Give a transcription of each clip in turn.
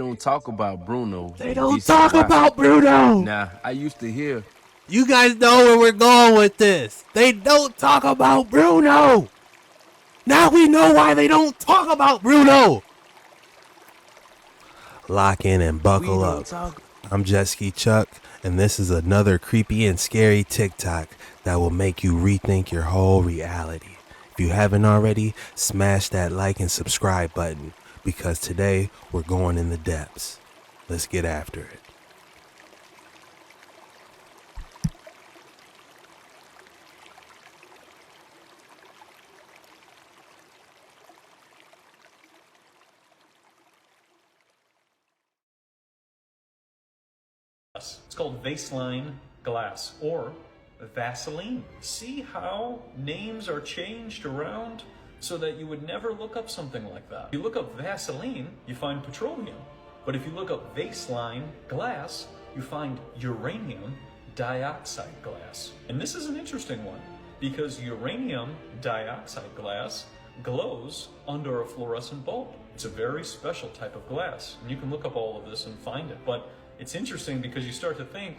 don't talk about Bruno. They don't talk about Bruno. Nah, I used to hear. You guys know where we're going with this. They don't talk about Bruno. Now we know why they don't talk about Bruno. Lock in and buckle up. I'm JetskiChucK, and this is another creepy and scary TikTok that will make you rethink your whole reality. If you haven't already, smash that like and subscribe button, because today we're going in the depths. Let's get after it. It's called Vaseline glass or Vaseline. See how names are changed around so that you would never look up something like that. If you look up Vaseline, you find petroleum. But if you look up Vaseline glass, you find uranium dioxide glass. And this is an interesting one because uranium dioxide glass glows under a fluorescent bulb. It's a very special type of glass. And you can look up all of this and find it. But it's interesting because you start to think,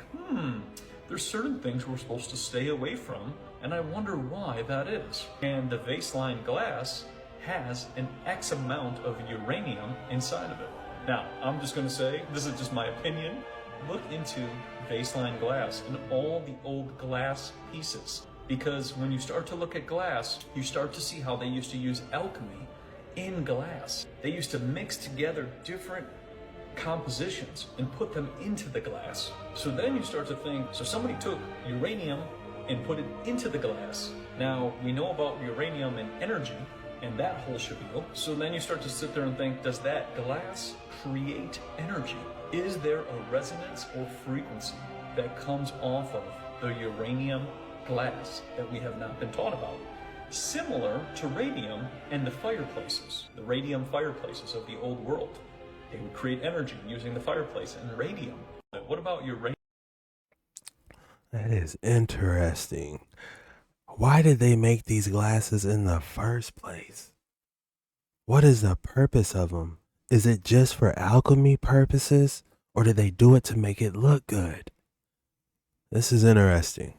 there's certain things we're supposed to stay away from, and I wonder why that is. And the Vaseline glass has an X amount of uranium inside of it. Now, I'm just gonna say, this is just my opinion, look into Vaseline glass and all the old glass pieces. Because when you start to look at glass, you start to see how they used to use alchemy in glass. They used to mix together different compositions and put them into the glass. So then you start to think, so somebody took uranium and put it into the glass. Now we know about uranium and energy and that whole spiel. So then you start to sit there and think, does that glass create energy? Is there a resonance or frequency that comes off of the uranium glass that we have not been taught about? Similar to radium and the fireplaces, the radium fireplaces of the old world. They would create energy using the fireplace and radium. What about uranium? That is interesting. Why did they make these glasses in the first place? What is the purpose of them? Is it just for alchemy purposes, or did they do it to make it look good? This is interesting.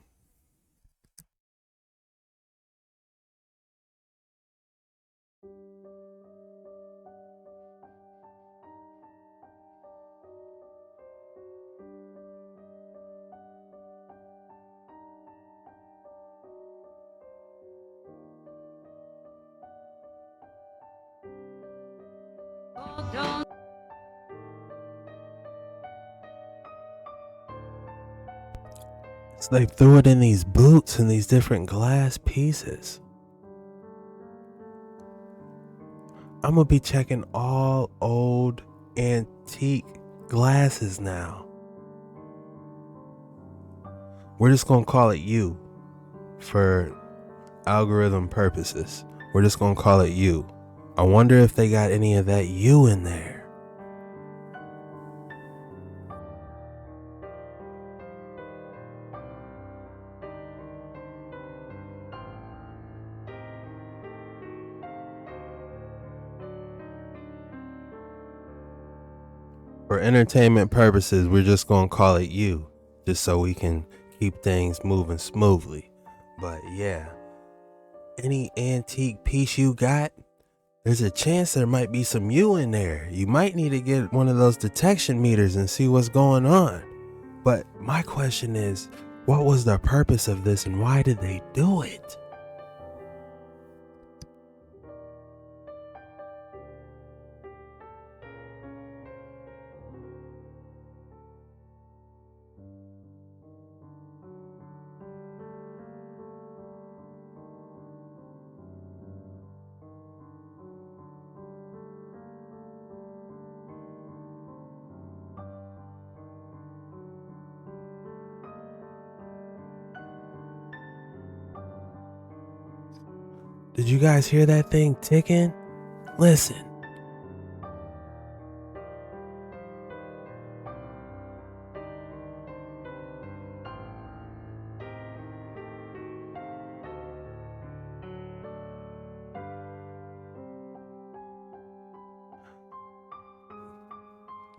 So they threw it in these boots and these different glass pieces. I'm gonna be checking all old antique glasses now. We're just gonna call it U for algorithm purposes. We're just gonna call it U. I wonder if they got any of that U in there. For entertainment purposes, we're just gonna call it U, just so we can keep things moving smoothly. But yeah, any antique piece you got, there's a chance there might be some U in there. You might need to get one of those detection meters and see what's going on. But my question is, what was the purpose of this and why did they do it? Did you guys hear that thing ticking? Listen.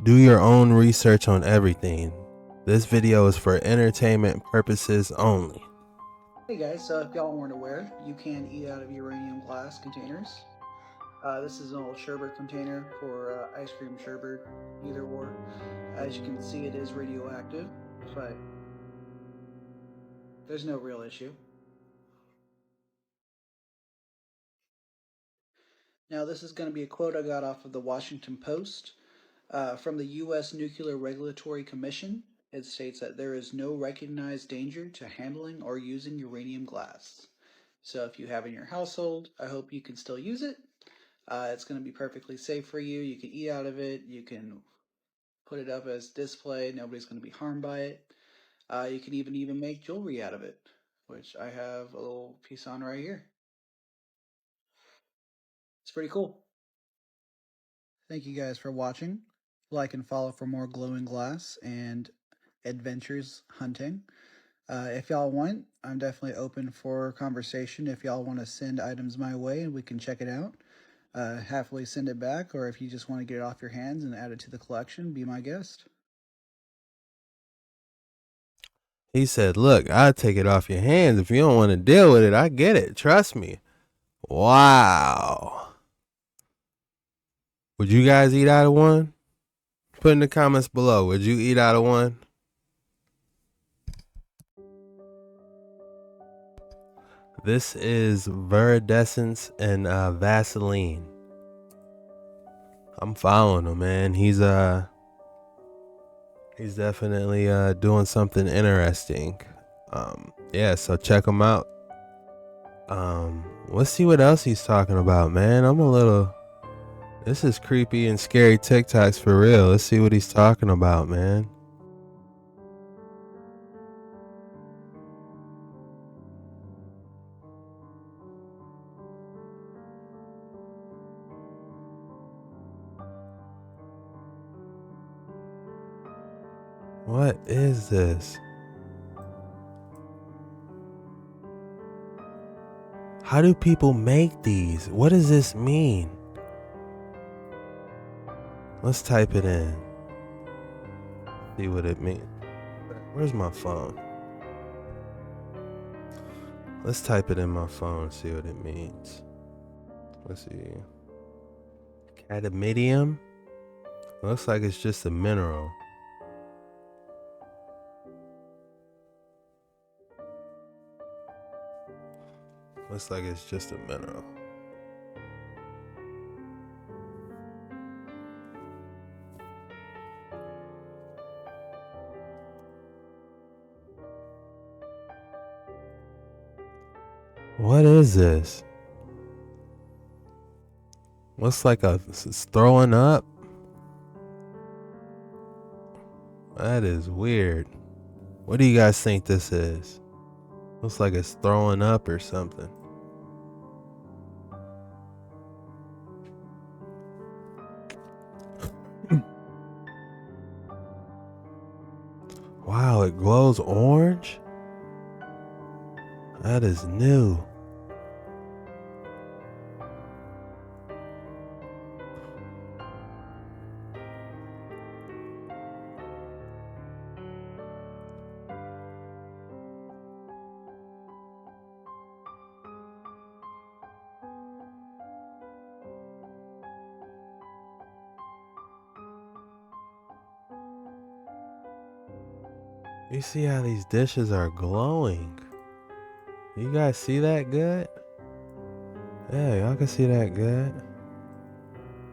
Do your own research on everything. This video is for entertainment purposes only. Hey guys, so if y'all weren't aware, you can eat out of uranium glass containers. This is an old sherbet container for ice cream sherbet, either or. As you can see, it is radioactive, but there's no real issue. Now this is going to be a quote I got off of the Washington Post from the U.S. Nuclear Regulatory Commission. It states that there is no recognized danger to handling or using uranium glass. So if you have it in your household, I hope you can still use it. It's going to be perfectly safe for you. You can eat out of it. You can put it up as display. Nobody's going to be harmed by it. You can even make jewelry out of it, which I have a little piece on right here. It's pretty cool. Thank you guys for watching. Like and follow for more glowing glass and adventures hunting. If y'all want, I'm definitely open for conversation. If y'all want to send items my way and we can check it out, happily send it back. Or if you just want to get it off your hands and add it to the collection, be my guest. He said, look, I'll take it off your hands. If you don't want to deal with it, I get it. Trust me. Wow. Would you guys eat out of one? Put in the comments below. Would you eat out of one? This is Viridescence and Vaseline. I'm following him, man. He's definitely doing something interesting. Yeah, so check him out. Let's see what else he's talking about, man. This is creepy and scary TikToks for real. Let's see what he's talking about, man. What is this? How do people make these? What does this mean? Let's type it in. See what it means. Where's my phone? Let's type it in my phone, see what it means. Let's see. Cadmium? Looks like it's just a mineral. Looks like it's just a mineral. What is this? Looks like it's throwing up. That is weird. What do you guys think this is? Looks like it's throwing up or something. Wow, it glows orange? That is new. You see how these dishes are glowing? You guys see that good? Yeah, y'all can see that good.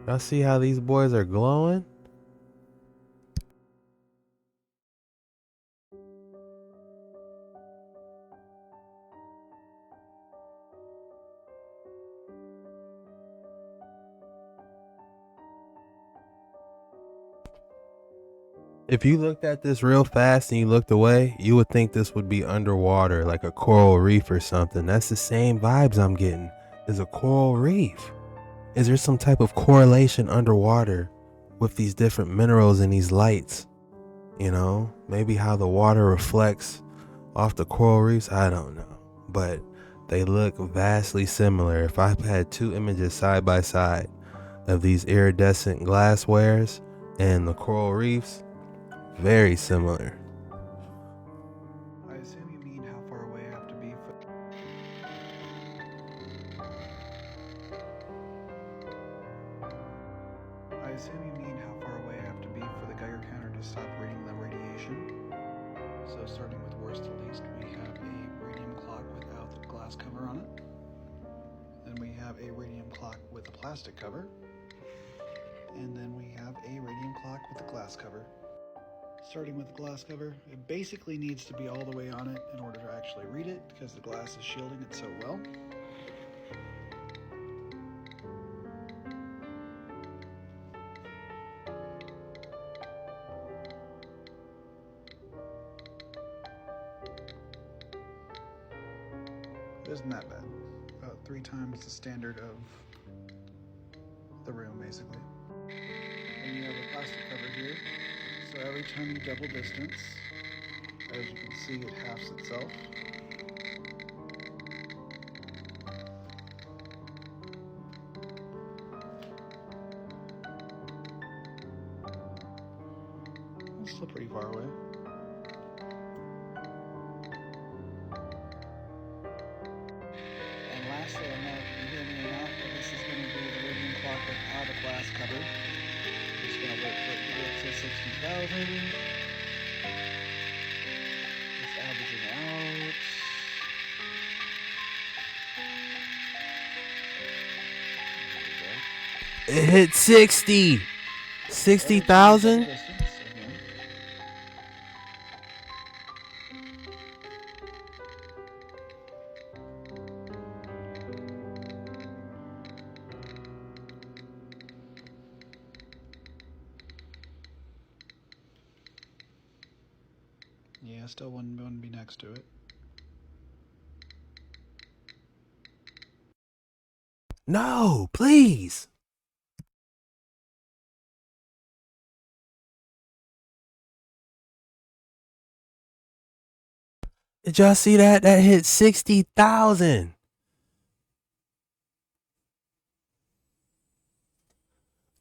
Y'all see how these boys are glowing? If you looked at this real fast and you looked away, you would think this would be underwater, like a coral reef or something. That's the same vibes I'm getting. Is a coral reef. Is there some type of correlation underwater with these different minerals and these lights? You know, maybe how the water reflects off the coral reefs. I don't know, but they look vastly similar. If I had two images side by side of these iridescent glasswares and the coral reefs, very similar. I assume you mean how far away I have to be for... I assume you mean how far away I have to be for the Geiger counter to stop reading the radiation. So starting with worst to least, we have a radium clock without the glass cover on it. Then we have a radium clock with a plastic cover. And then we have a radium clock with a glass cover. Starting with the glass cover, it basically needs to be all the way on it in order to actually read it because the glass is shielding it so well. It isn't that bad. About 3 times the standard of the room, basically. And you have a plastic cover here, so every time you double distance, as you can see, it halves itself. It's still pretty far away. And lastly, I don't know if you can hear me or not, but this is going to be the radium clock without a glass cover. Just going to wait for it to get to 60,000. Just averaging out. It hit 60. 60,000? Yeah, still wouldn't be next to it. No, please. Did y'all see that? That hit 60,000.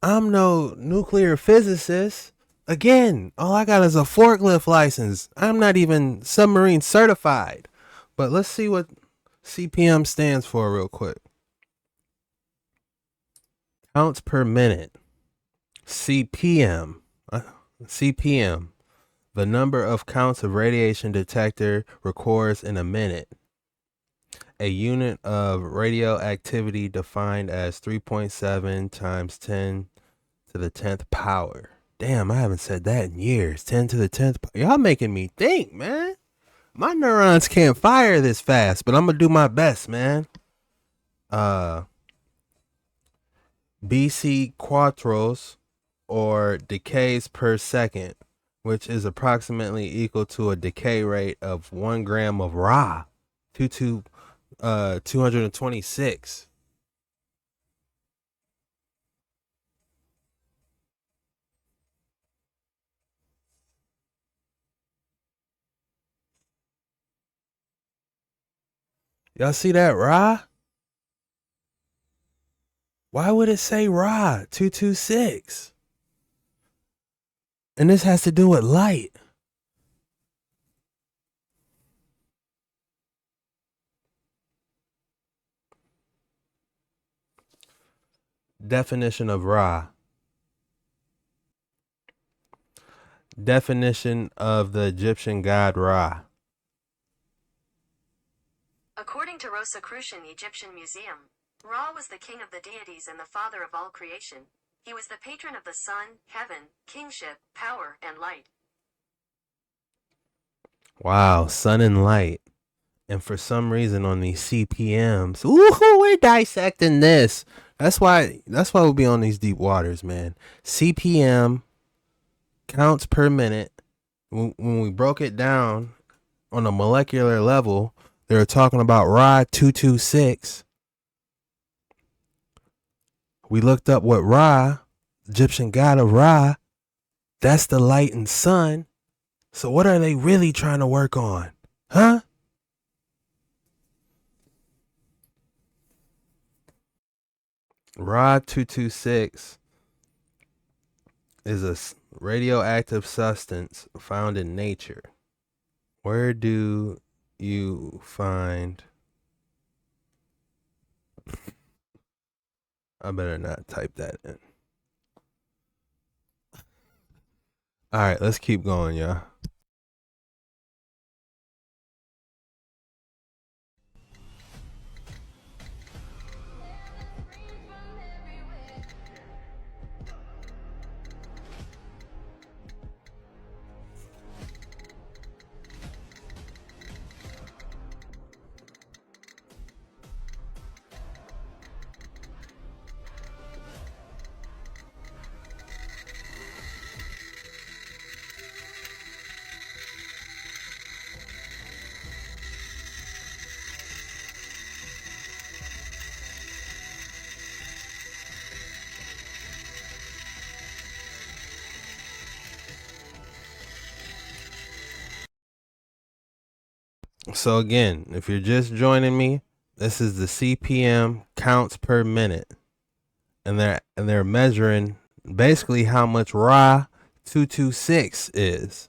I'm no nuclear physicist. Again, all I got is a forklift license. I'm not even submarine certified. But let's see what CPM stands for real quick. Counts per minute. CPM. CPM. The number of counts of radiation detector records in a minute. A unit of radioactivity defined as 3.7 times 10 to the 10th power. Damn, I haven't said that in years. 10 to the 10th. Y'all making me think, man. My neurons can't fire this fast, but I'm going to do my best, man. BC quattros, or decays per second, which is approximately equal to a decay rate of 1 gram of Ra. 226. Y'all see that Ra? Why would it say Ra 226? And this has to do with light. Definition of Ra. Definition of the Egyptian god Ra. According to Rosicrucian Egyptian Museum, Ra was the king of the deities and the father of all creation. He was the patron of the sun, heaven, kingship, power, and light. Wow, sun and light. And for some reason on these CPMs, ooh, we're dissecting this. That's why we'll be on these deep waters, man. CPM, counts per minute. When we broke it down on a molecular level, they were talking about Ra 226. We looked up what Ra, Egyptian god of Ra, that's the light and sun. So what are they really trying to work on? Huh? Ra 226 is a radioactive substance found in nature. Where do you find... I better not type that in. All right, let's keep going, y'all. So again, if you're just joining me, this is the CPM counts per minute, and they're measuring basically how much Ra 226 is.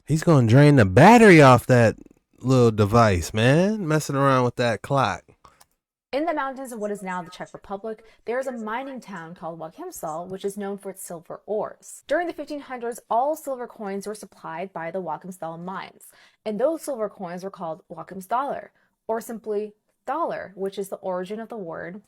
He's gonna drain the battery off that little device, man. Messing around with that clock. In the mountains of what is now the Czech Republic, there is a mining town called Joachimsthal, which is known for its silver ores. During the 1500s, all silver coins were supplied by the Joachimsthal mines, and those silver coins were called Joachimsthaler, or simply thaler, which is the origin of the word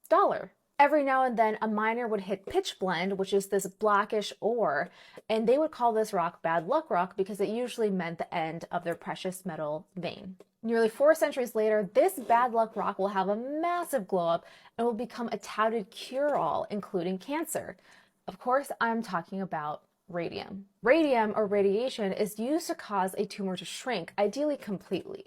dollar. Every now and then, a miner would hit pitchblende, which is this blackish ore, and they would call this rock bad luck rock because it usually meant the end of their precious metal vein. Nearly 4 centuries later, this bad luck rock will have a massive glow up and will become a touted cure-all, including cancer. Of course, I'm talking about radium. Radium, or radiation, is used to cause a tumor to shrink, ideally completely.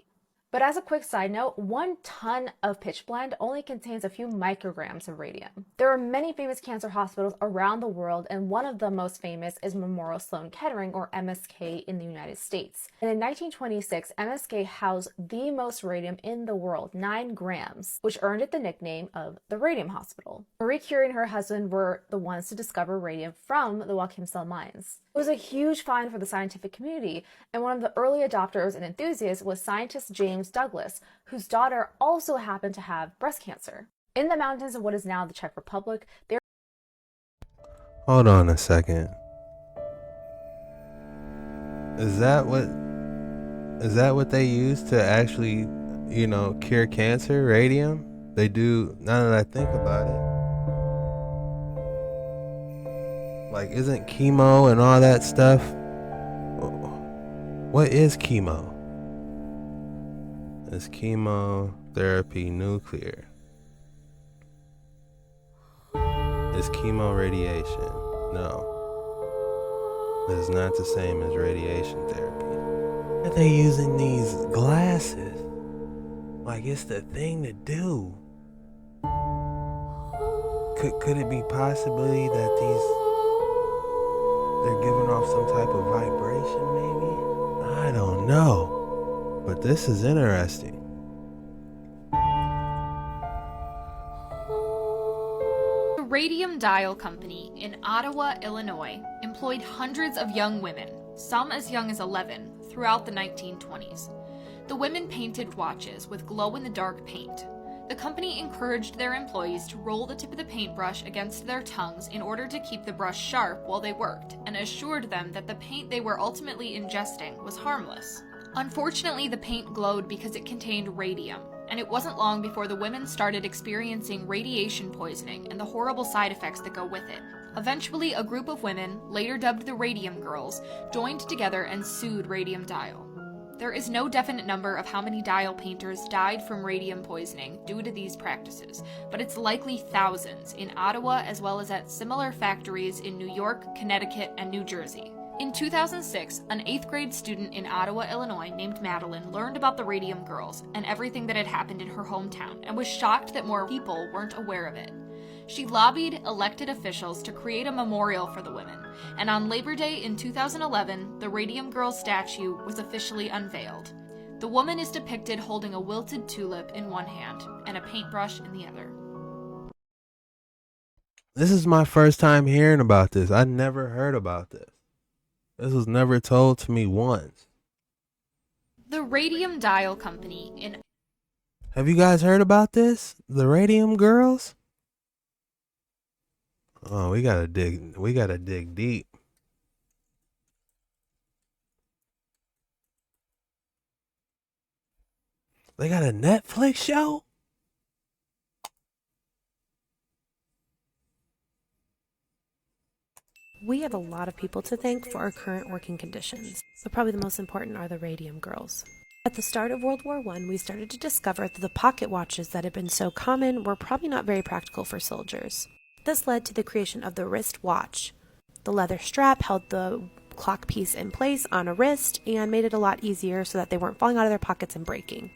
But as a quick side note, 1 ton of pitchblende only contains a few micrograms of radium. There are many famous cancer hospitals around the world, and one of the most famous is Memorial Sloan Kettering, or MSK, in the United States. And in 1926, MSK housed the most radium in the world, 9 grams, which earned it the nickname of the Radium Hospital. Marie Curie and her husband were the ones to discover radium from the Joachimsthal mines. It was a huge find for the scientific community, and one of the early adopters and enthusiasts was scientist James Douglas, whose daughter also happened to have breast cancer. In the mountains of what is now the Czech Republic, there... Hold on a second. Is that what they use to actually, cure cancer? Radium? They do, now that I think about it. Like, isn't chemo and all that stuff? What is chemo? Is chemotherapy nuclear? Is chemo radiation? No. It's not the same as radiation therapy. Are they using these glasses? Like, it's the thing to do. Could it be possibly that they're giving off some type of vibration, maybe? I don't know. But this is interesting. The Radium Dial Company in Ottawa, Illinois, employed hundreds of young women, some as young as 11, throughout the 1920s. The women painted watches with glow-in-the-dark paint. The company encouraged their employees to roll the tip of the paintbrush against their tongues in order to keep the brush sharp while they worked, and assured them that the paint they were ultimately ingesting was harmless. Unfortunately, the paint glowed because it contained radium, and it wasn't long before the women started experiencing radiation poisoning and the horrible side effects that go with it. Eventually, a group of women, later dubbed the Radium Girls, joined together and sued Radium Dial. There is no definite number of how many dial painters died from radium poisoning due to these practices, but it's likely thousands in Ottawa as well as at similar factories in New York, Connecticut, and New Jersey. In 2006, an 8th grade student in Ottawa, Illinois named Madeline learned about the Radium Girls and everything that had happened in her hometown and was shocked that more people weren't aware of it. She lobbied elected officials to create a memorial for the women, and on Labor Day in 2011, the Radium Girls statue was officially unveiled. The woman is depicted holding a wilted tulip in one hand and a paintbrush in the other. This is my first time hearing about this. I never heard about this. This was never told to me once. The Radium Dial Company in... Have you guys heard about this? The Radium Girls? Oh, we gotta dig deep. They got a Netflix show? We have a lot of people to thank for our current working conditions, but probably the most important are the Radium Girls. At the start of World War I, we started to discover that the pocket watches that had been so common were probably not very practical for soldiers. This led to the creation of the wrist watch. The leather strap held the clock piece in place on a wrist and made it a lot easier so that they weren't falling out of their pockets and breaking.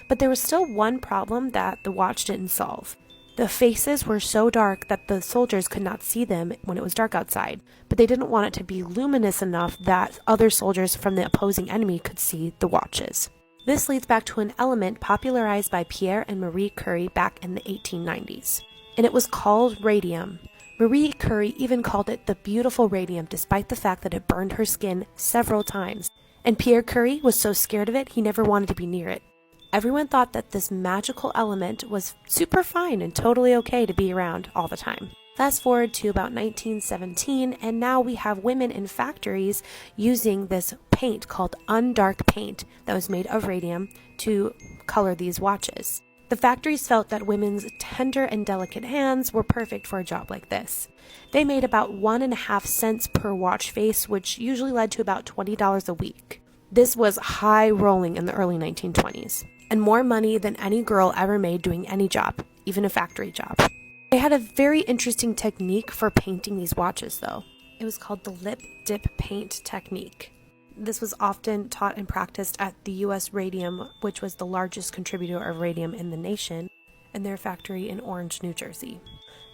But there was still one problem that the watch didn't solve. The faces were so dark that the soldiers could not see them when it was dark outside, but they didn't want it to be luminous enough that other soldiers from the opposing enemy could see the watches. This leads back to an element popularized by Pierre and Marie Curie back in the 1890s, and it was called radium. Marie Curie even called it the beautiful radium despite the fact that it burned her skin several times, and Pierre Curie was so scared of it he never wanted to be near it. Everyone thought that this magical element was super fine and totally okay to be around all the time. Fast forward to about 1917, and now we have women in factories using this paint called undark paint that was made of radium to color these watches. The factories felt that women's tender and delicate hands were perfect for a job like this. They made about 1.5 cents per watch face, which usually led to about $20 a week. This was high rolling in the early 1920s, and more money than any girl ever made doing any job, even a factory job. They had a very interesting technique for painting these watches, though. It was called the lip dip paint technique. This was often taught and practiced at the U.S. Radium, which was the largest contributor of radium in the nation, in their factory in Orange, New Jersey.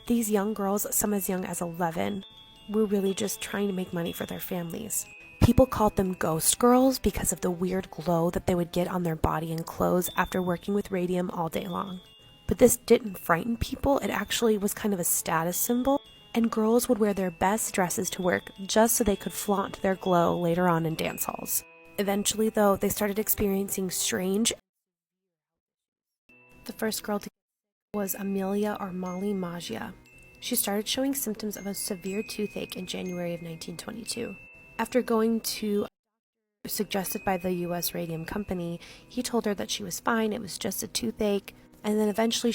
These young girls, some as young as 11, were really just trying to make money for their families. People called them ghost girls because of the weird glow that they would get on their body and clothes after working with radium all day long. But this didn't frighten people, it actually was kind of a status symbol, and girls would wear their best dresses to work just so they could flaunt their glow later on in dance halls. Eventually, though, they started experiencing strange. The first girl to was Amelia or Molly Maggia. She started showing symptoms of a severe toothache in January of 1922. After going to suggested by the U.S. Radium Company, he told her that she was fine, it was just a toothache, and then eventually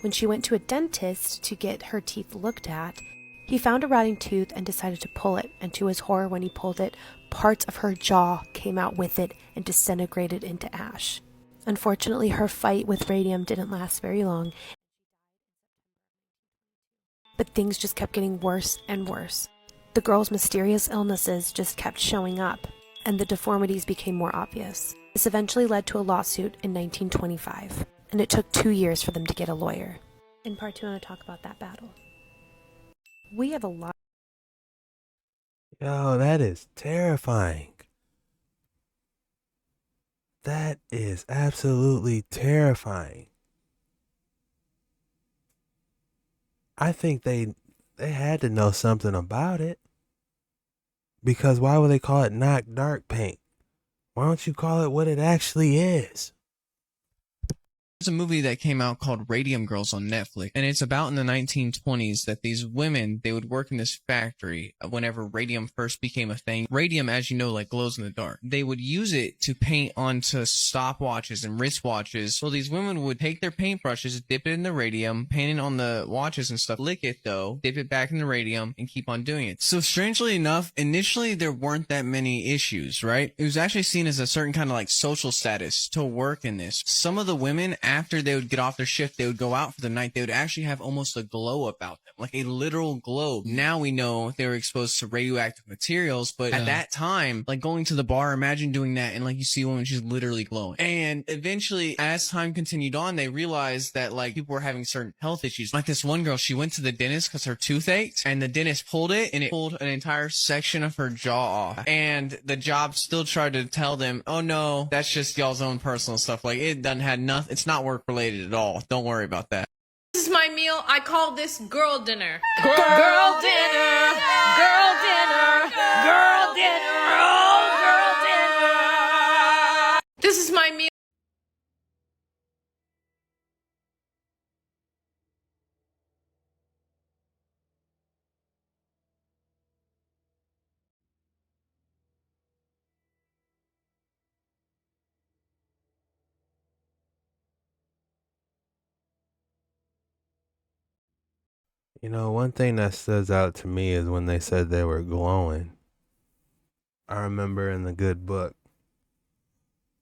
when she went to a dentist to get her teeth looked at, he found a rotting tooth and decided to pull it, and to his horror, when he pulled it, parts of her jaw came out with it and disintegrated into ash. Unfortunately, her fight with radium didn't last very long, but things just kept getting worse and worse. The girl's mysterious illnesses just kept showing up, and the deformities became more obvious. This eventually led to a lawsuit in 1925, and it took 2 years for them to get a lawyer. In part 2, I want to talk about that battle. We have a lot. Yo, that is terrifying. That is absolutely terrifying. I think they had to know something about it. Because why would they call it not dark paint? Why don't you call it what it actually is? There's a movie that came out called Radium Girls on Netflix, and it's about in the 1920s that these women, they would work in this factory whenever radium first became a thing. Radium, as you know, like glows in the dark. They would use it to paint onto stopwatches and wristwatches. So these women would take their paintbrushes, dip it in the radium, paint it on the watches and stuff, lick it though, dip it back in the radium, and keep on doing it. So strangely enough, initially there weren't that many issues, right? It was actually seen as a certain kind of like social status to work in this. Some of the women after they would get off their shift, they would go out for the night, they would actually have almost a glow about them, like a literal glow. Now we know they were exposed to radioactive materials, but at that time, like going to the bar, imagine doing that and like you see a woman, she's literally glowing. And eventually, as time continued on, they realized that like people were having certain health issues. Like this one girl, she went to the dentist because her tooth ached, and the dentist pulled it, and it pulled an entire section of her jaw off. And the job still tried to tell them, oh no, that's just y'all's own personal stuff. Like it doesn't have nothing, it's not work related at all. Don't worry about that. This is my meal. I call this girl dinner. Girl dinner. Girl dinner. Girl dinner. Oh, girl dinner. This is my meal. You know, one thing that stands out to me is when they said they were glowing. I remember in the good book,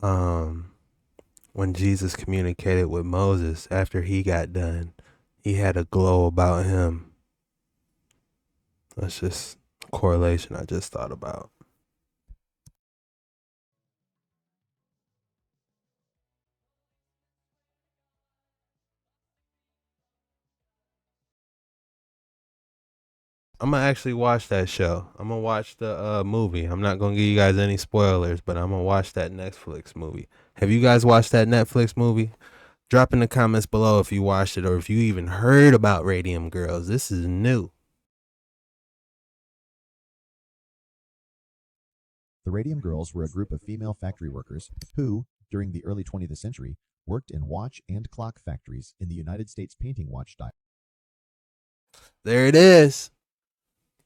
when Jesus communicated with Moses after he got done, he had a glow about him. That's just a correlation I just thought about. I'm gonna actually watch that show. I'm gonna watch the movie. I'm not gonna give you guys any spoilers, but I'm gonna watch that Netflix movie. Have you guys watched that Netflix movie? Drop in the comments below if you watched it or if you even heard about Radium Girls. This is new. The Radium Girls were a group of female factory workers who, during the early 20th century, worked in watch and clock factories in the United States painting watch style. There it is.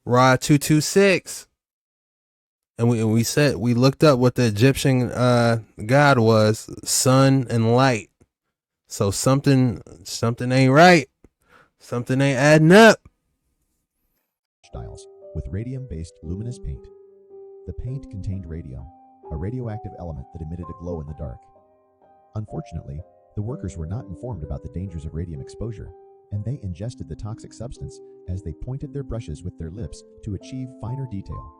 Ra 226. And we looked up what the Egyptian god was, sun and light. So something ain't right. Something ain't adding up. Styles with radium-based luminous paint. The paint contained radium, a radioactive element that emitted a glow in the dark. Unfortunately, the workers were not informed about the dangers of radium exposure, and they ingested the toxic substance as they pointed their brushes with their lips to achieve finer detail.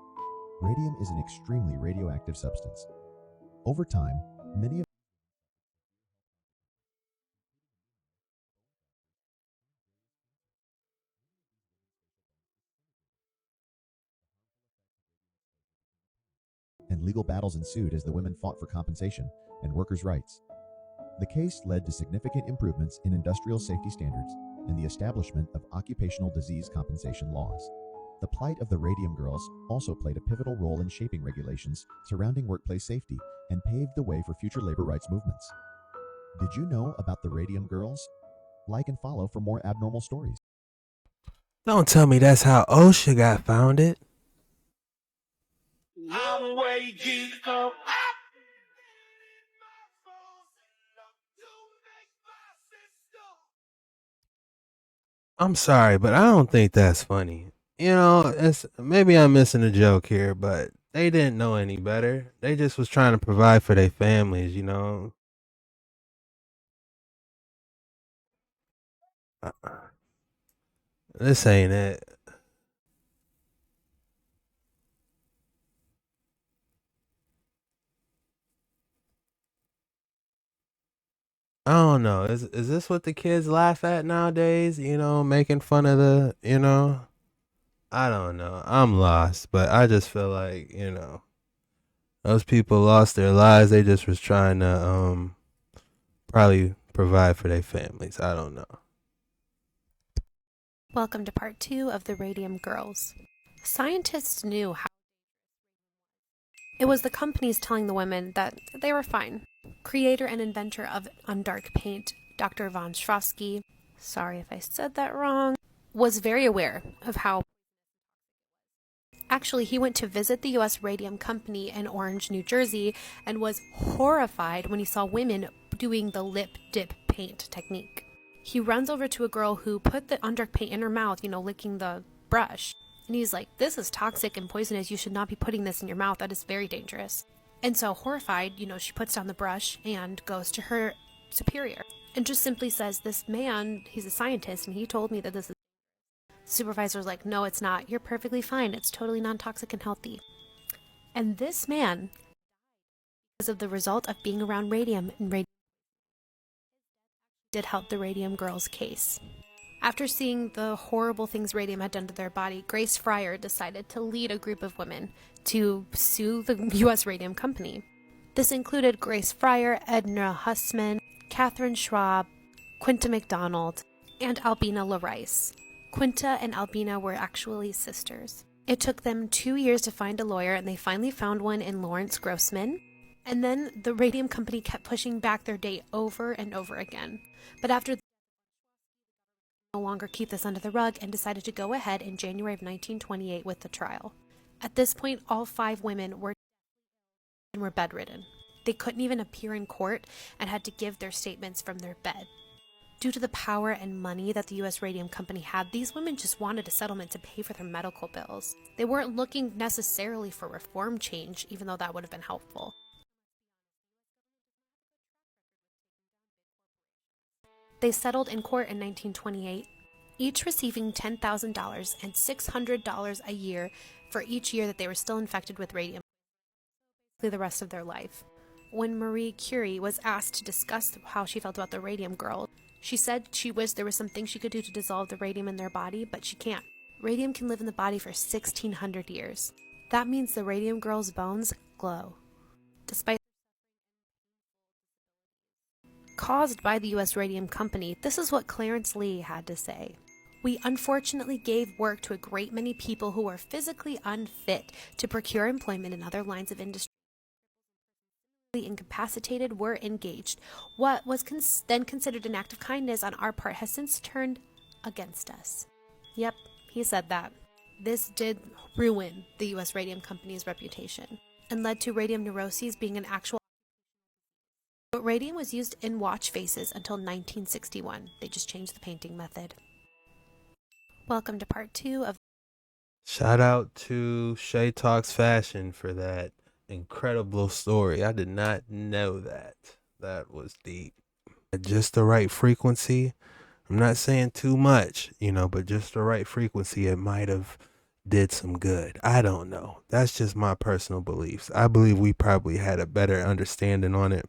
Radium is an extremely radioactive substance. Over time, many of and legal battles ensued as the women fought for compensation and workers' rights. The case led to significant improvements in industrial safety standards and the establishment of occupational disease compensation laws. The plight of the Radium Girls also played a pivotal role in shaping regulations surrounding workplace safety and paved the way for future labor rights movements. Did you know about the Radium Girls? Like and follow for more abnormal stories. Don't tell me that's how OSHA got founded. I'm waking up. I'm sorry, but I don't think that's funny. You know, maybe I'm missing a joke here, but they didn't know any better. They just was trying to provide for their families, you know. This ain't it. I don't know. Is this what the kids laugh at nowadays? You know, making fun of the, you know, I don't know. I'm lost, but I just feel like, you know, those people lost their lives. They just was trying to probably provide for their families. I don't know. Welcome to part 2 of the Radium Girls. Scientists knew how it was the companies telling the women that they were fine. Creator and inventor of undark paint, Dr. von Schwarzsky, sorry if I said that wrong, was very aware of how. Actually, he went to visit the U.S. Radium Company in Orange, New Jersey, and was horrified when he saw women doing the lip dip paint technique. He runs over to a girl who put the undark paint in her mouth, you know, licking the brush. And he's like, this is toxic and poisonous. You should not be putting this in your mouth. That is very dangerous. And so horrified, you know, she puts down the brush and goes to her superior, and just simply says, this man, he's a scientist, and he told me that this is. The supervisor's like, no, it's not. You're perfectly fine. It's totally non-toxic and healthy. And this man, because of the result of being around radium, and radium did help the Radium Girls case. After seeing the horrible things radium had done to their body, Grace Fryer decided to lead a group of women to sue the U.S. Radium Company. This included Grace Fryer, Edna Hussman, Catherine Schwab, Quinta McDonald, and Albina LaRice. Quinta and Albina were actually sisters. It took them 2 years to find a lawyer, and they finally found one in Lawrence Grossman. And then the Radium Company kept pushing back their date over and over again. But after no longer keep this under the rug and decided to go ahead in January of 1928 with the trial. At this point, all 5 women were bedridden. They couldn't even appear in court and had to give their statements from their bed. Due to the power and money that the U.S. Radium Company had, these women just wanted a settlement to pay for their medical bills. They weren't looking necessarily for reform change, even though that would have been helpful. They settled in court in 1928, each receiving $10,000 and $600 a year for each year that they were still infected with radium, the rest of their life. When Marie Curie was asked to discuss how she felt about the Radium Girls, she said she wished there was something she could do to dissolve the radium in their body, but she can't. Radium can live in the body for 1,600 years. That means the Radium Girls' bones glow. Despite caused by the U.S. Radium Company, this is what Clarence Lee had to say. We unfortunately gave work to a great many people who were physically unfit to procure employment in other lines of industry. Incapacitated were engaged. What was then considered an act of kindness on our part has since turned against us. Yep, he said that. This did ruin the U.S. Radium Company's reputation and led to radium neuroses being an actual. But radium was used in watch faces until 1961. They just changed the painting method. Welcome to part 2 of. Shout out to Shay Talks Fashion for that incredible story. I did not know that. That was deep. At just the right frequency. I'm not saying too much, but just the right frequency, it might have did some good. I don't know. That's just my personal beliefs. I believe we probably had a better understanding on it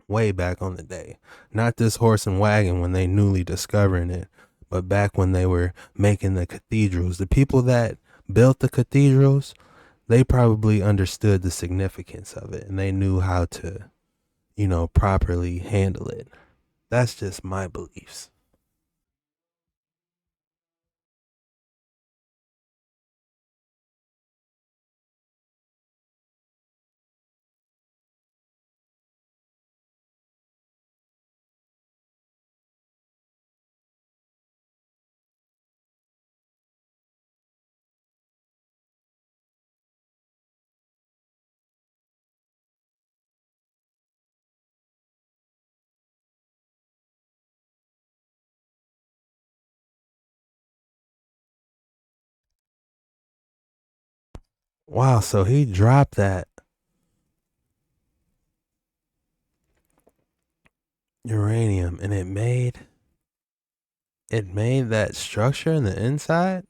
way back on the day. Not this horse and wagon when they newly discovering it, but back when they were making the cathedrals. The people that built the cathedrals, they probably understood the significance of it and they knew how to, properly handle it. That's just my beliefs. Wow, so he dropped that uranium and it made that structure in the inside?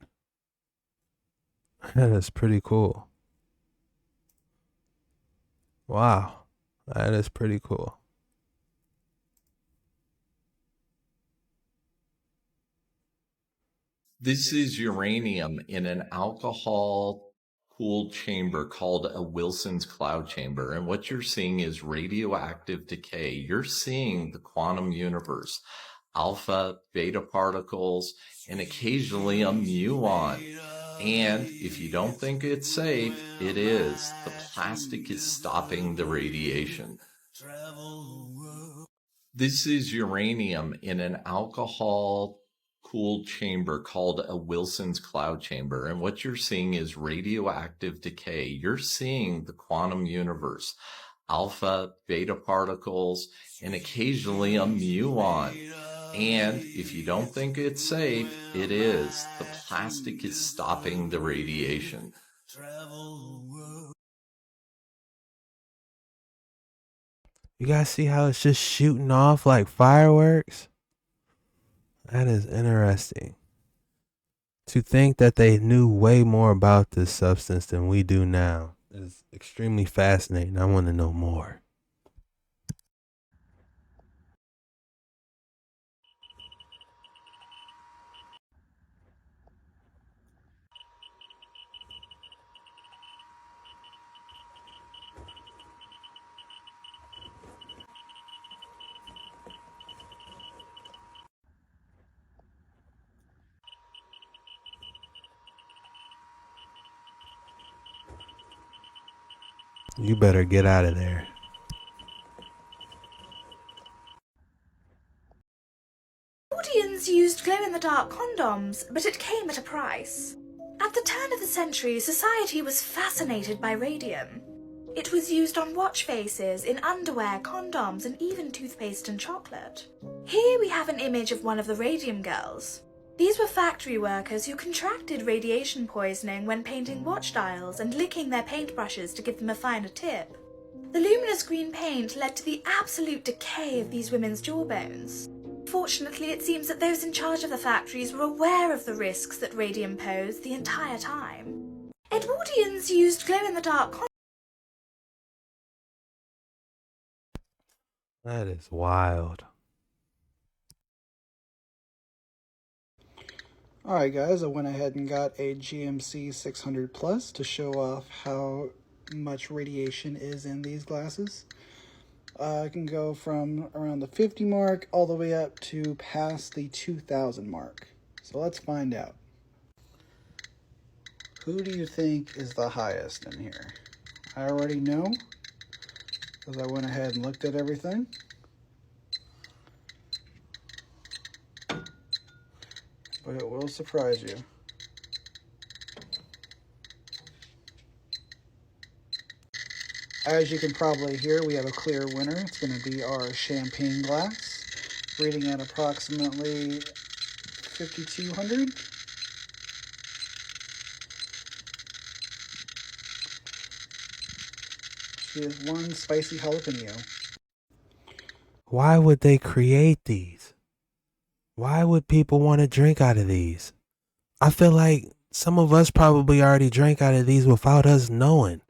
That is pretty cool. Wow, that is pretty cool. This is uranium in an alcohol cooled chamber called a Wilson's cloud chamber. And what you're seeing is radioactive decay. You're seeing the quantum universe, alpha, beta particles, and occasionally a muon. And if you don't think it's safe, it is. The plastic is stopping the radiation. This is uranium in an alcohol cooled chamber called a Wilson's cloud chamber. And what you're seeing is radioactive decay. You're seeing the quantum universe, alpha, beta particles, and occasionally a muon. And if you don't think it's safe, it is. The plastic is stopping the radiation. You guys see how it's just shooting off like fireworks? That is interesting. To think that they knew way more about this substance than we do now is extremely fascinating. I want to know more. You better get out of there. Audience used glow-in-the-dark condoms, but it came at a price. At the turn of the century, society was fascinated by radium. It was used on watch faces, in underwear, condoms, and even toothpaste and chocolate. Here we have an image of one of the radium girls. These were factory workers who contracted radiation poisoning when painting watch dials and licking their paintbrushes to give them a finer tip. The luminous green paint led to the absolute decay of these women's jawbones. Fortunately, it seems that those in charge of the factories were aware of the risks that radium posed the entire time. Edwardians used glow-in-the-dark. That is wild. Alright guys, I went ahead and got a GMC 600 Plus to show off how much radiation is in these glasses. I can go from around the 50 mark all the way up to past the 2000 mark. So let's find out. Who do you think is the highest in here? I already know, because I went ahead and looked at everything. But it will surprise you. As you can probably hear, we have a clear winner. It's going to be our champagne glass, reading at approximately 5,200. She is one spicy jalapeno. Why would they create these? Why would people want to drink out of these? I feel like some of us probably already drank out of these without us knowing.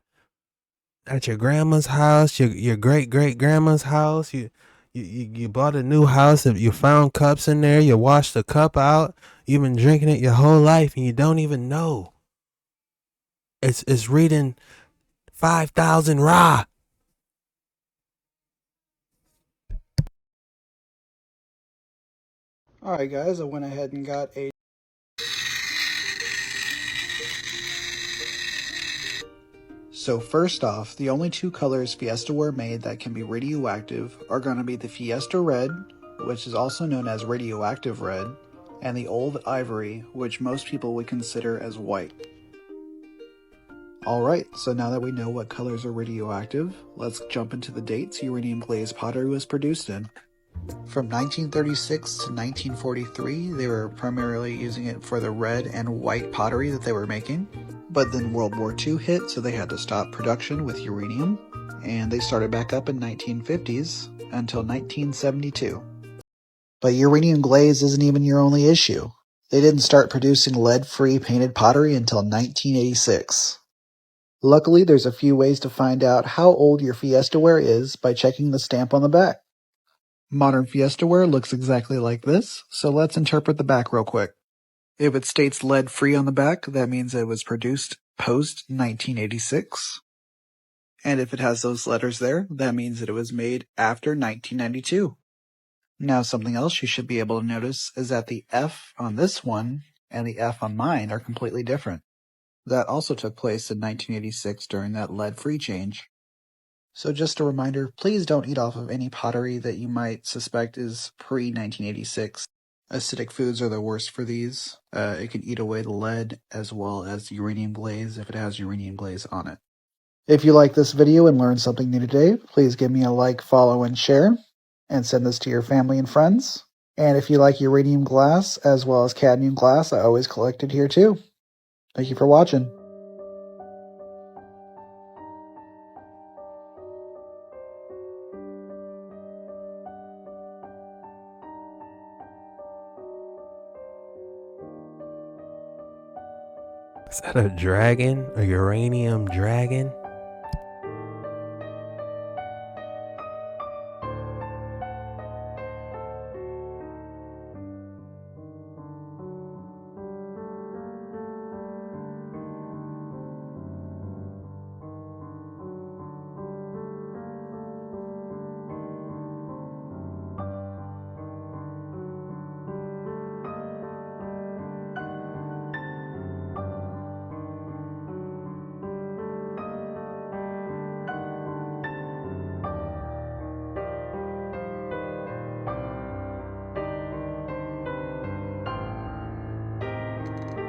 At your grandma's house, your great grandma's house, you bought a new house, you found cups in there, you washed the cup out, you've been drinking it your whole life and you don't even know. It's reading 5,000 raw. Alright guys, I went ahead and got a... So first off, the only two colors Fiesta Ware made that can be radioactive are going to be the Fiesta Red, which is also known as radioactive red, and the Old Ivory, which most people would consider as white. Alright, so now that we know what colors are radioactive, let's jump into the dates uranium glazed pottery was produced in. From 1936 to 1943, they were primarily using it for the red and white pottery that they were making. But then World War II hit, so they had to stop production with uranium, and they started back up in 1950s until 1972. But uranium glaze isn't even your only issue. They didn't start producing lead-free painted pottery until 1986. Luckily, there's a few ways to find out how old your Fiesta Ware is by checking the stamp on the back. Modern Fiesta Ware looks exactly like this, so let's interpret the back real quick. If it states lead-free on the back, that means it was produced post-1986. And if it has those letters there, that means that it was made after 1992. Now, something else you should be able to notice is that the F on this one and the F on mine are completely different. That also took place in 1986 during that lead-free change. So just a reminder, please don't eat off of any pottery that you might suspect is pre-1986. Acidic foods are the worst for these. It can eat away the lead as well as uranium glaze if it has uranium glaze on it. If you like this video and learned something new today, please give me a like, follow, and share, and send this to your family and friends. And if you like uranium glass as well as cadmium glass, I always collect it here too. Thank you for watching. Is that a dragon? A uranium dragon?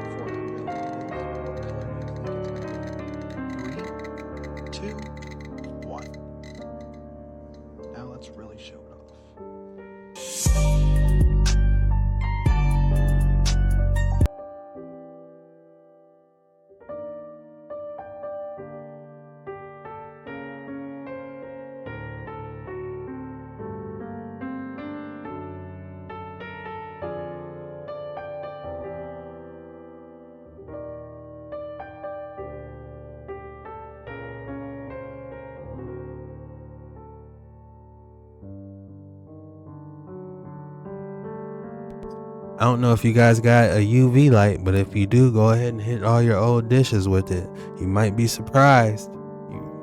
Before I reveal what it is, what color do you think it's going to be? 3, 2, 1. Now let's really show it off. I don't know if you guys got a UV light, but if you do, go ahead and hit all your old dishes with it. You might be surprised.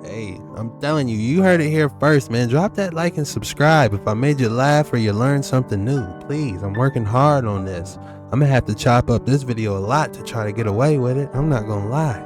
Hey, I'm telling you, you heard it here first, man. Drop that like and subscribe if I made you laugh or you learned something new. Please, I'm working hard on this. I'm gonna have to chop up this video a lot to try to get away with it. I'm not gonna lie.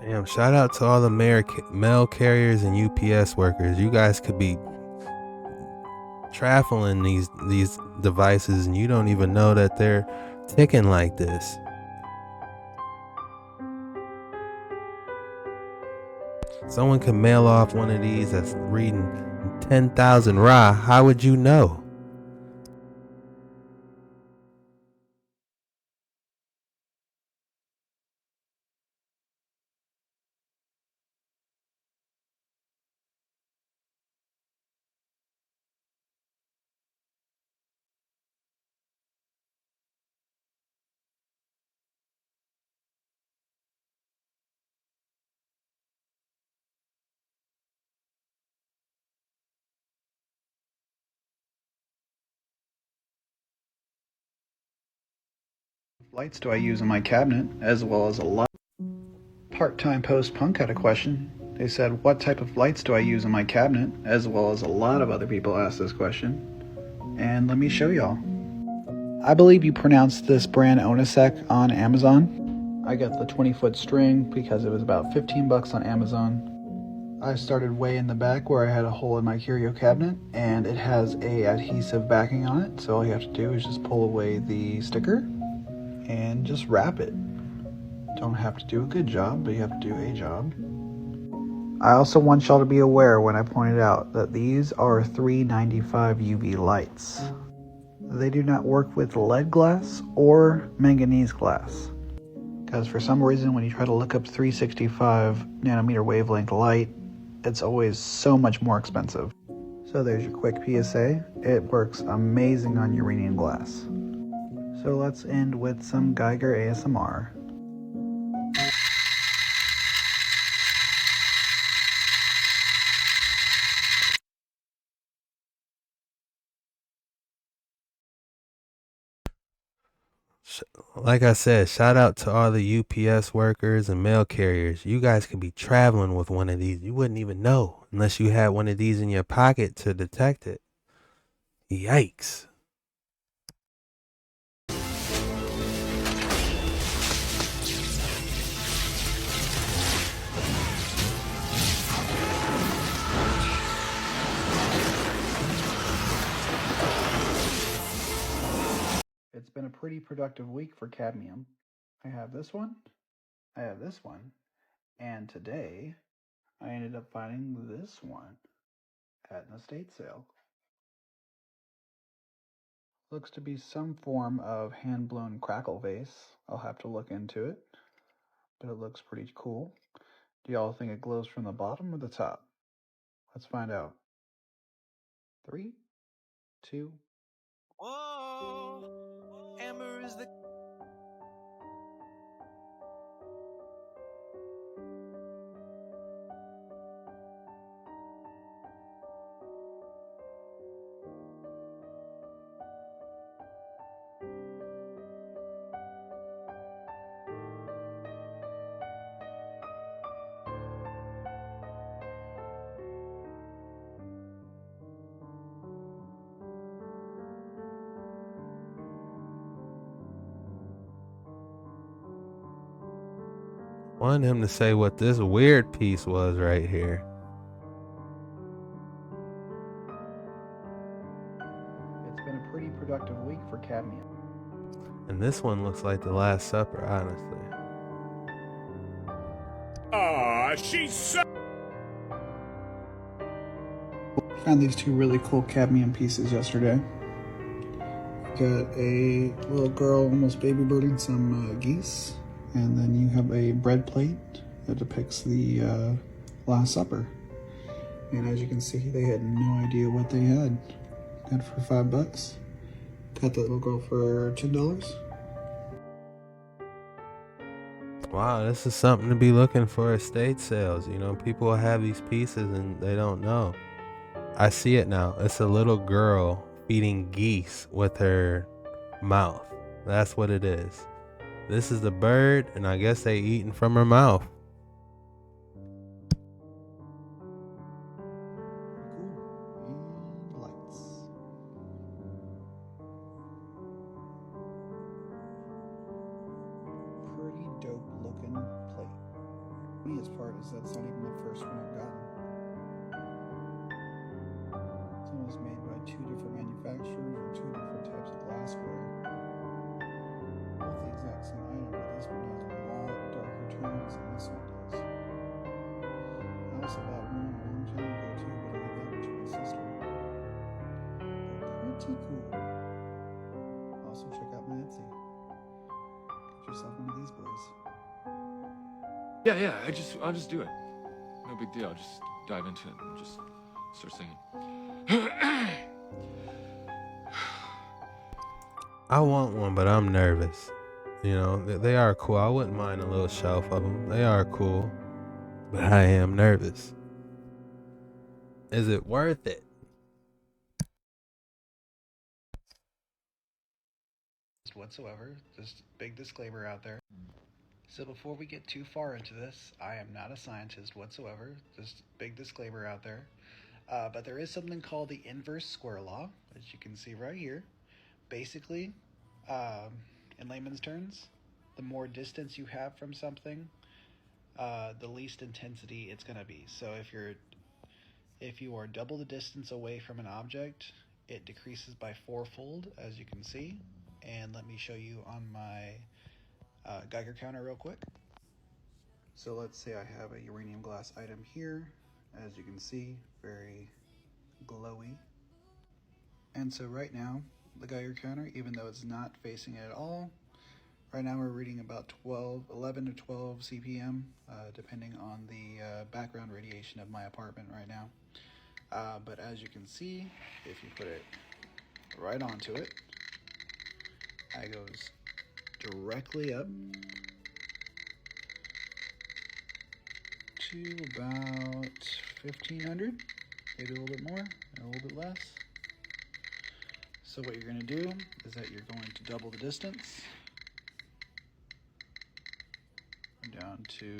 Damn, shout out to all the mail carriers and UPS workers. You guys could be traveling these devices and you don't even know that they're ticking like this. Someone could mail off one of these that's reading 10,000 Ra. How would you know? Lights do I use in my cabinet, as well as a lot. Part-time post-punk had a question. They said, what type of lights do I use in my cabinet, as well as a lot of other people asked this question. And let me show y'all. I believe you pronounced this brand Onisec on Amazon. I got the 20-foot string because it was about 15 bucks on Amazon. I started way in the back where I had a hole in my curio cabinet, and it has a adhesive backing on it, so all you have to do is just pull away the sticker and just wrap it. Don't have to do a good job, but you have to do a job. I also want y'all to be aware when I pointed out that these are 395 UV lights. They do not work with lead glass or manganese glass, because for some reason when you try to look up 365 nanometer wavelength light, it's always so much more expensive. So there's your quick PSA. It works amazing on uranium glass. So let's end with some Geiger ASMR. Like I said, shout out to all the UPS workers and mail carriers. You guys could be traveling with one of these. You wouldn't even know unless you had one of these in your pocket to detect it. Yikes. It's been a pretty productive week for cadmium. I have this one, I have this one, and today I ended up finding this one at an estate sale. Looks to be some form of hand-blown crackle vase. I'll have to look into it. but it looks pretty cool. Do y'all think it glows from the bottom or the top? Let's find out. 3, 2. Whoa, Amber is the Wanted him to say what this weird piece was right here. It's been a pretty productive week for cadmium. And this one looks like the Last Supper, honestly. She's so. Found these two really cool cadmium pieces yesterday. Got a little girl almost baby birding some geese, and then you have a bread plate that depicts the Last Supper. And as you can see, they had no idea what they had. Got it for $5. Got the little girl for $10. Wow, this is something to be looking for estate sales. You know, people will have these pieces and they don't know. I see it now. It's a little girl feeding geese with her mouth. That's what it is. This is the bird, and I guess they eating from her mouth. And lights. Pretty dope looking plate. The funniest part is that's not even the first one I've gotten. This one was made by 2 different manufacturers or 2 different types of glassware. Both the exact same item, but this one has a lot darker tones than this one does. I also bought one a long time ago too, but I gave that one to my sister. They're pretty cool. Also check out my Etsy. Get yourself one of these boys. Yeah, I'll just do it. No big deal. I'll just dive into it and just start singing. I want one, but I'm nervous. You know, they are cool. I wouldn't mind a little shelf of them. They are cool, but I am nervous. Is it worth it? Whatsoever. Just big disclaimer out there. So before we get too far into this, I am not a scientist whatsoever. Just big disclaimer out there. But there is something called the inverse square law, as you can see right here. Basically, in layman's terms, the more distance you have from something, the least intensity it's going to be. So if you are double the distance away from an object, it decreases by 4-fold, as you can see. And let me show you on my Geiger counter real quick. So let's say I have a uranium glass item here. As you can see, very glowy. And so right now, the Geiger counter, even though it's not facing it at all, right now we're reading about 11 to 12 CPM, depending on the background radiation of my apartment right now. But as you can see, if you put it right onto it, it goes directly up to about 1500, maybe a little bit more, a little bit less. So what you're going to do is that you're going to double the distance down to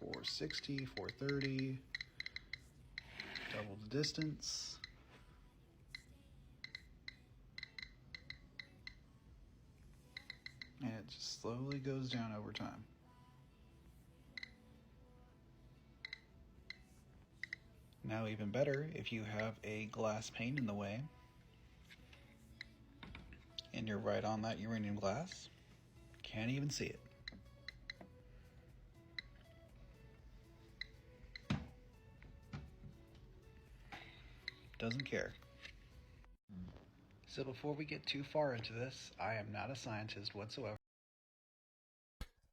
460, 430, double the distance. And it just slowly goes down over time. Now even better, if you have a glass pane in the way, and you're right on that uranium glass, can't even see it. Doesn't care. So before we get too far into this, I am not a scientist whatsoever.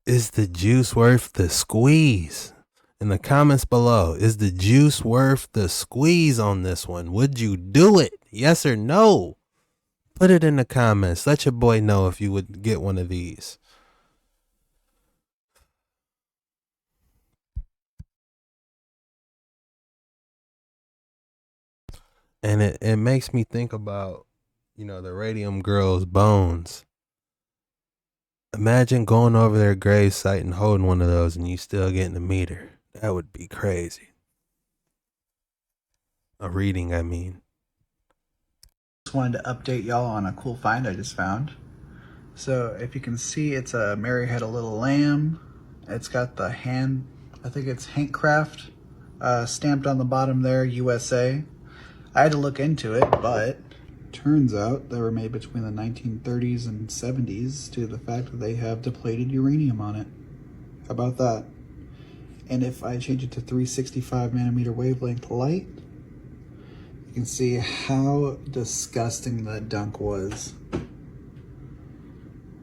Is the juice worth the squeeze? In the comments below, is the juice worth the squeeze on this one? Would you do it? Yes or no? Put it in the comments. Let your boy know if you would get one of these. And it makes me think about, the Radium girls' bones. Imagine going over their grave site and holding one of those and you still getting to meet her. That would be crazy. A reading, I mean. Just wanted to update y'all on a cool find I just found. So if you can see, it's a Mary Had a Little Lamb. It's got the hand, I think it's handcraft, stamped on the bottom there, USA. I had to look into it, but turns out they were made between the 1930s and 70s due to the fact that they have depleted uranium on it. How about that? And if I change it to 365 nanometer wavelength light, you can see how disgusting that dunk was.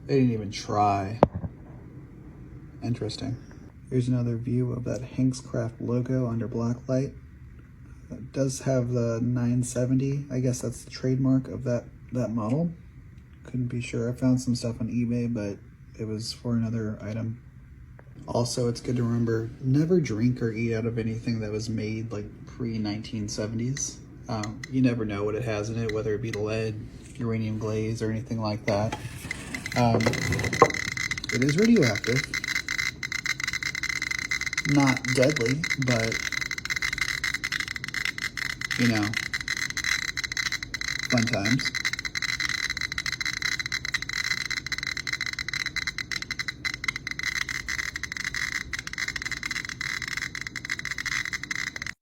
They didn't even try. Interesting. Here's another view of that Hankscraft logo under black light. It does have the 970. I guess that's the trademark of that model. Couldn't be sure. I found some stuff on eBay, but it was for another item. Also, it's good to remember, never drink or eat out of anything that was made like pre-1970s. You never know what it has in it, whether it be lead, uranium glaze, or anything like that. It is radioactive. Not deadly, but, fun times.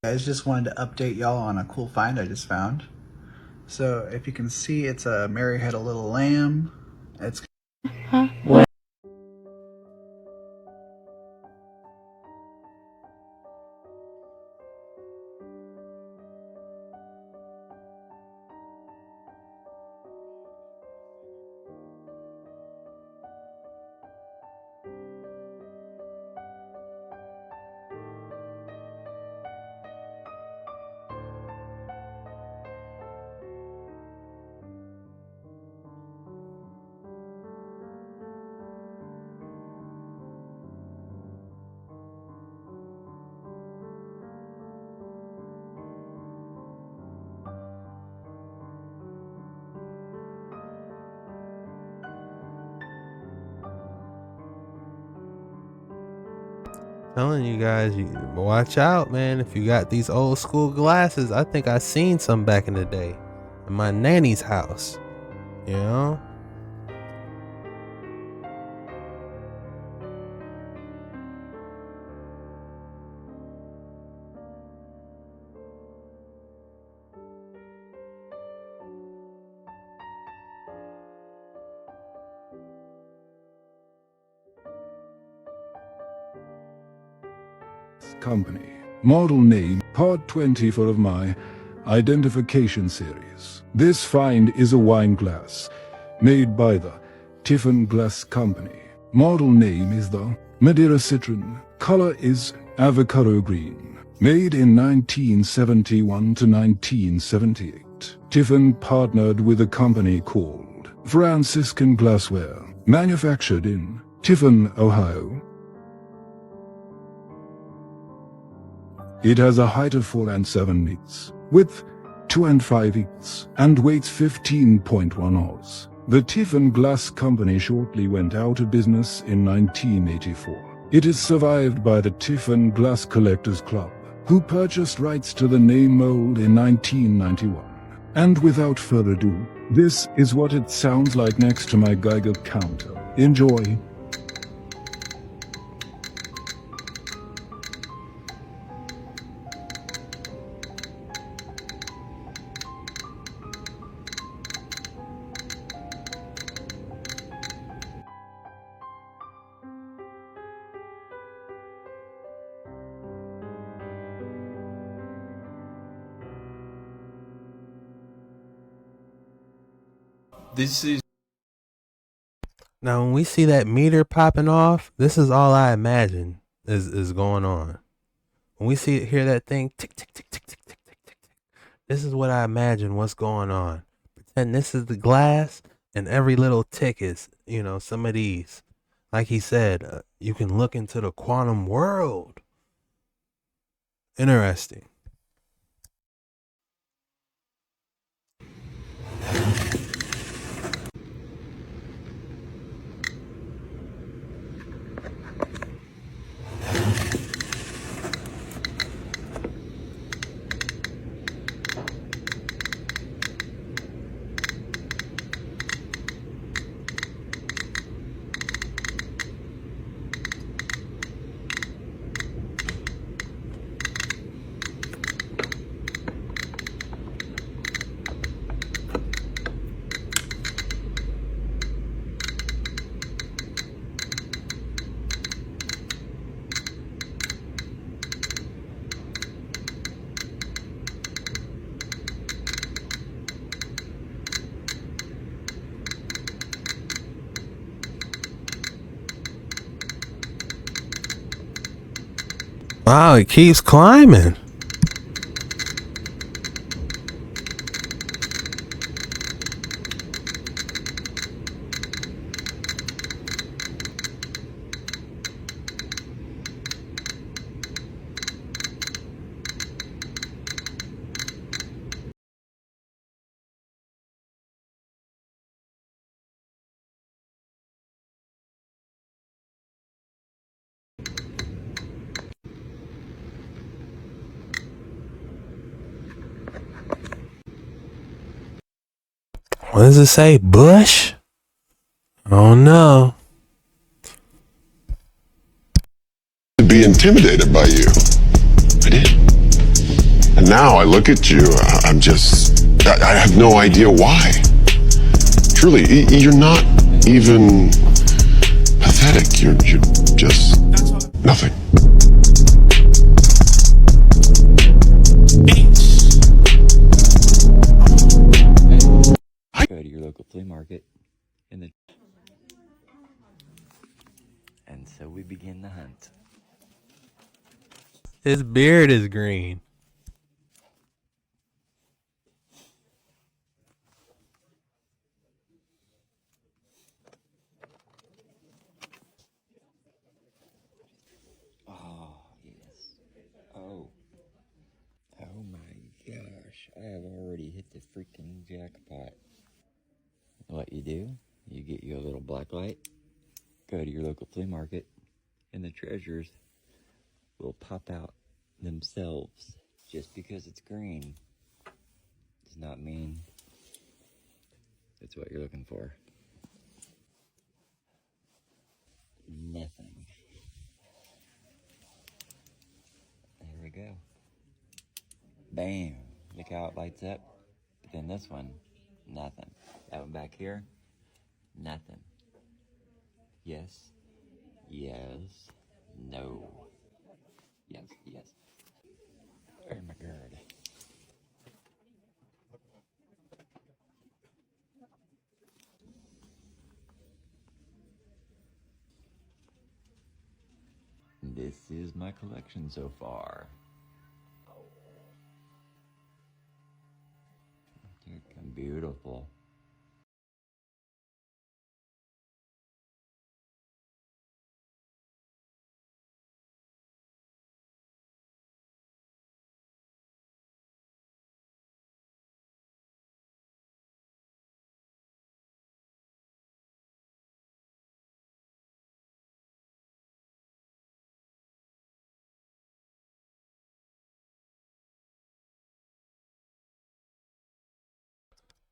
Guys, just wanted to update y'all on a cool find I just found. So if you can see, it's a Mary Had a Little Lamb. It's Telling you guys, you watch out, man. If you got these old school glasses, I think I seen some back in the day in my nanny's house. You know? Company. Model name, part 24 of my identification series. This find is a wine glass made by the Tiffin Glass Company. Model name is the Madeira Citron. Color is avocado green. Made in 1971 to 1978. Tiffin partnered with a company called Franciscan Glassware, manufactured in Tiffin, Ohio. It has a height of 4 and 7 inches, width 2 and 5 inches, and weighs 15.1 oz. The Tiffin Glass Company shortly went out of business in 1984. It is survived by the Tiffin Glass Collectors Club, who purchased rights to the name mold in 1991. And without further ado, this is what it sounds like next to my Geiger counter. Enjoy. This is Now, when we see that meter popping off, this is all I imagine is going on. When we hear that thing tick tick tick tick tick tick tick tick, this is what I imagine what's going on. Pretend this is the glass, and every little tick is, some of these. Like he said, you can look into the quantum world. Interesting. Wow, it keeps climbing. What does it say? Bush? Oh no. To be intimidated by you. I did. And now I look at you, I have no idea why. Truly, you're not even pathetic. You're just nothing. Go to your local flea market and so we begin the hunt. His beard is green. Oh, yes. Oh my gosh. I have already hit the freaking jackpot. What you do, you get you a little black light, go to your local flea market, and the treasures will pop out themselves. Just because it's green does not mean it's what you're looking for. Nothing. There we go. Bam. Look how it lights up. But then this one, nothing. That one back here, nothing. Yes. Yes. No. Yes. Yes. Oh my god. This is my collection so far. Beautiful.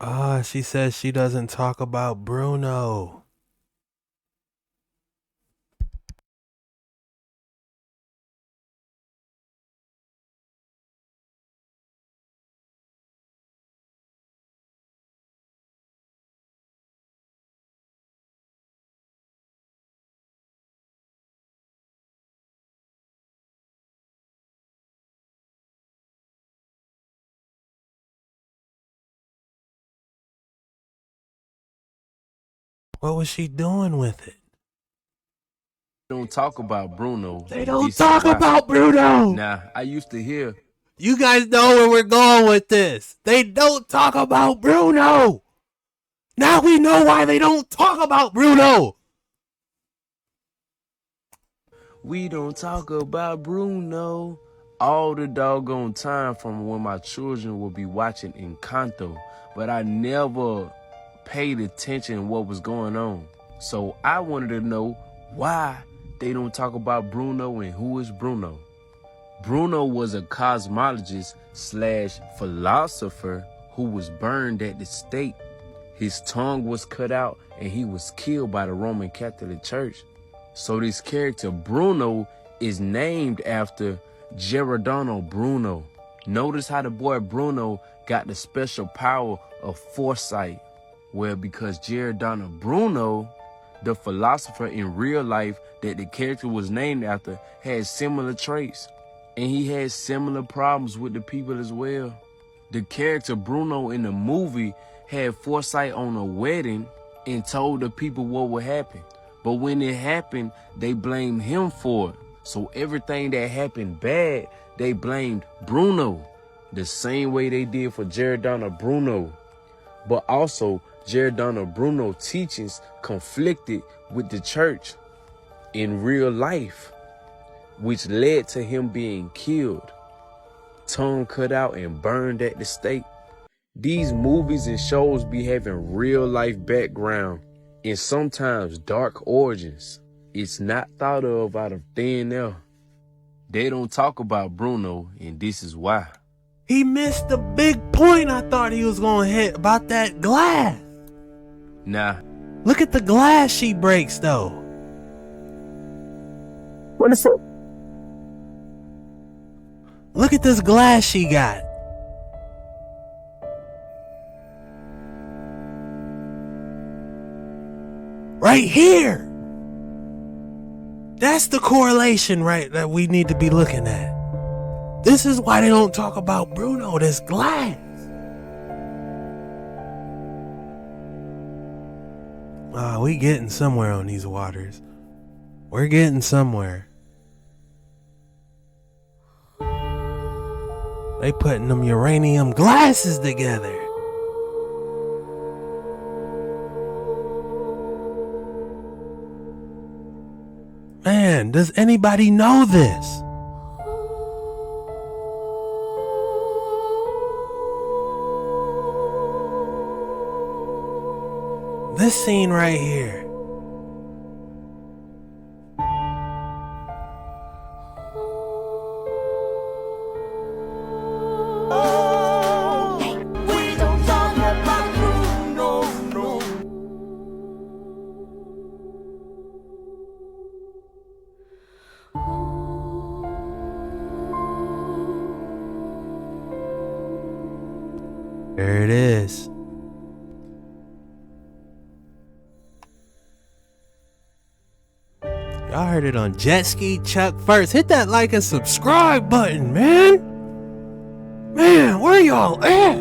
Ah, she says she doesn't talk about Bruno. What was she doing with it? Don't talk about Bruno. They don't talk about Bruno. Nah, I used to hear. You guys know where we're going with this. They don't talk about Bruno. Now we know why they don't talk about Bruno. We don't talk about Bruno all the doggone time from when my children would be watching Encanto, but I never paid attention what was going on. So I wanted to know why they don't talk about Bruno and who is Bruno. Bruno was a cosmologist / philosopher who was burned at the stake. His tongue was cut out and he was killed by the Roman Catholic Church. So this character Bruno is named after Giordano Bruno. Notice how the boy Bruno got the special power of foresight. Well, because Giordano Bruno, the philosopher in real life that the character was named after, had similar traits. And he had similar problems with the people as well. The character Bruno in the movie had foresight on a wedding and told the people what would happen. But when it happened, they blamed him for it. So everything that happened bad, they blamed Bruno. The same way they did for Giordano Bruno. But also, Giordano Bruno teachings conflicted with the church in real life, which led to him being killed, tongue cut out and burned at the stake. These movies and shows be having real life background and sometimes dark origins. It's not thought of out of thin air. They don't talk about Bruno, and this is why. He missed the big point I thought he was going to hit about that glass. Nah. Look at the glass she breaks, though. What is it? Look at this glass she got. Right here. That's the correlation, right, that we need to be looking at. This is why they don't talk about Bruno, this glass. We getting somewhere on these waters. We're getting somewhere. They putting them uranium glasses together. Man, does anybody know this? This scene right here. There it is. Y'all heard it on JetskiChucK first. Hit that like and subscribe button, man. Man, where y'all at?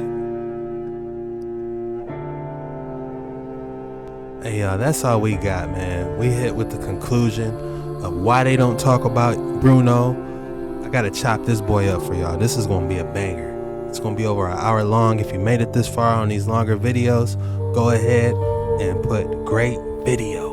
Hey, y'all, that's all we got, man. We hit with the conclusion of why they don't talk about Bruno. I gotta chop this boy up for y'all. This is gonna be a banger. It's gonna be over an hour long. If you made it this far on these longer videos, go ahead and put great video.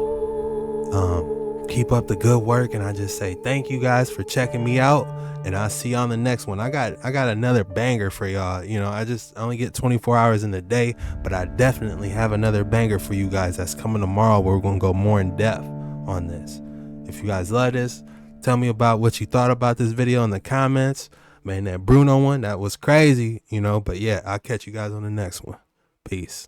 Keep up the good work, and I just say thank you guys for checking me out, and I'll see you on the next one. I got another banger for y'all. You know, I only get 24 hours in the day, but I definitely have another banger for you guys that's coming tomorrow, where we're gonna go more in depth on this. If you guys love this, tell me about what you thought about this video in the comments. Man, that Bruno one, that was crazy, you know, but yeah, I'll catch you guys on the next one. Peace.